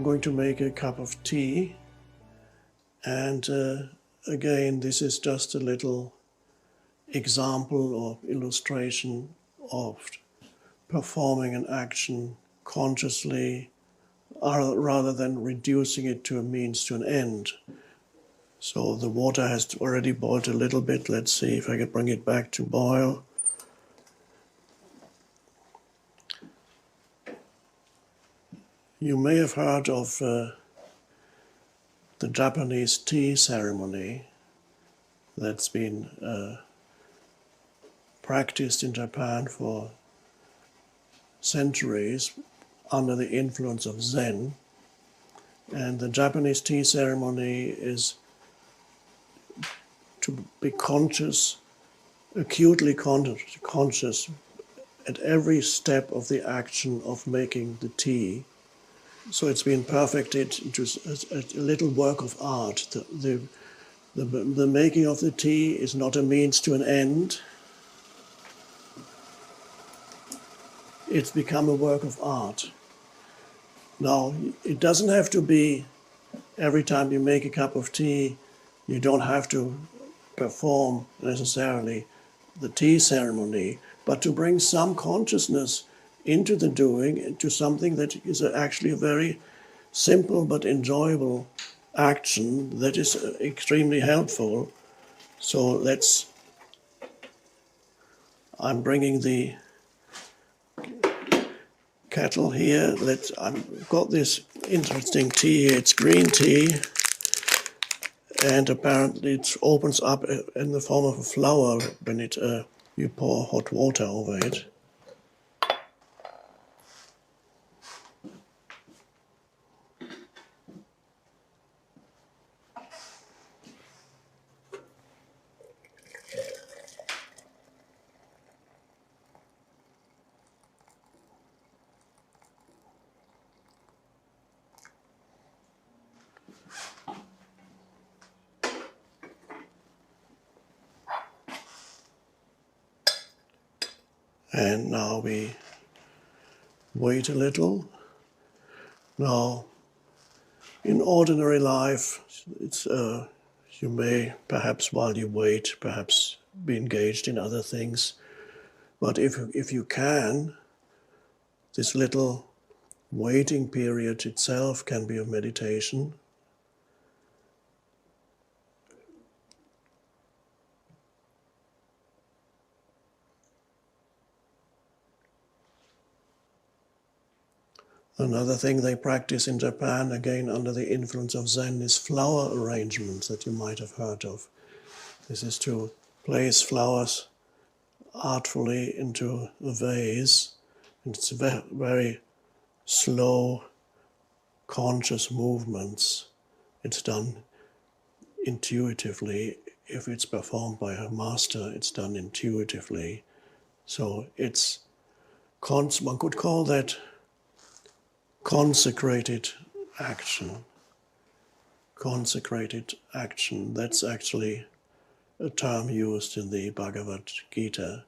going to make a cup of tea, and again, this is just a little example or illustration of performing an action consciously rather than reducing it to a means to an end. So the water has already boiled a little bit. Let's see if I can bring it back to boil. You may have heard of the Japanese tea ceremony that's been practiced in Japan for centuries under the influence of Zen. And the Japanese tea ceremony is to be conscious, acutely conscious at every step of the action of making the tea. So it's been perfected into a little work of art. The making of the tea is not a means to an end. It's become a work of art. Now, it doesn't have to be every time you make a cup of tea, you don't have to perform necessarily the tea ceremony, but to bring some consciousness into the doing, into something that is actually a very simple but enjoyable action that is extremely helpful. So I'm bringing the kettle here. I've got this interesting tea here. It's green tea, and apparently it opens up in the form of a flower when you pour hot water over it. And now we wait a little. Now, in ordinary life, you may, perhaps while you wait, perhaps be engaged in other things. But if you can, this little waiting period itself can be a meditation. Another thing they practice in Japan, again under the influence of Zen, is flower arrangements that you might have heard of. This is to place flowers artfully into a vase, and it's very, very slow, conscious movements. It's done intuitively. If it's performed by a master, it's done intuitively. So one could call that consecrated action. Consecrated action, that's actually a term used in the Bhagavad Gita.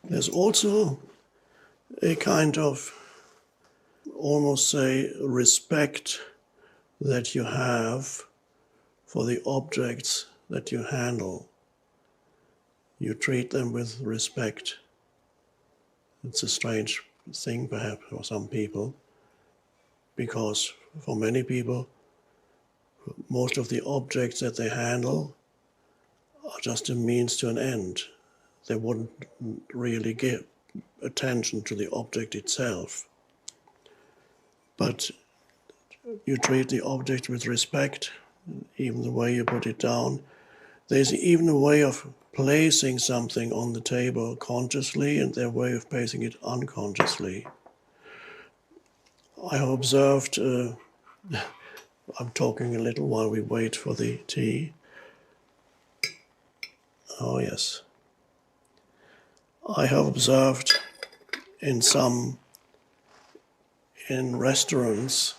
There's also a kind of, almost say, respect that you have for the objects that you handle. You treat them with respect. It's a strange thing, perhaps, for some people, because for many people, most of the objects that they handle are just a means to an end. They wouldn't really give attention to the object itself. But you treat the object with respect, even the way you put it down. There's even a way of placing something on the table consciously, and their way of placing it unconsciously. I have observed I'm talking a little while we wait for the tea. Oh yes. I have observed in restaurants,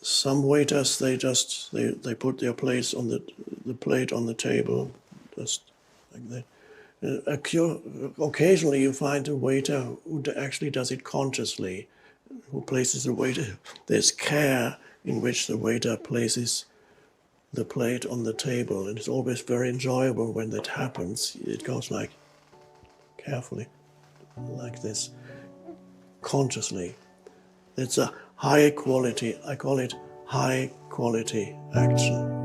some waiters, they put their plates on the plate on the table, just like that. Occasionally you find a waiter who actually does it consciously, who places the waiter. There's care in which the waiter places the plate on the table, and it's always very enjoyable when that happens. It goes like carefully, like this, consciously. It's a high quality, I call it high quality action.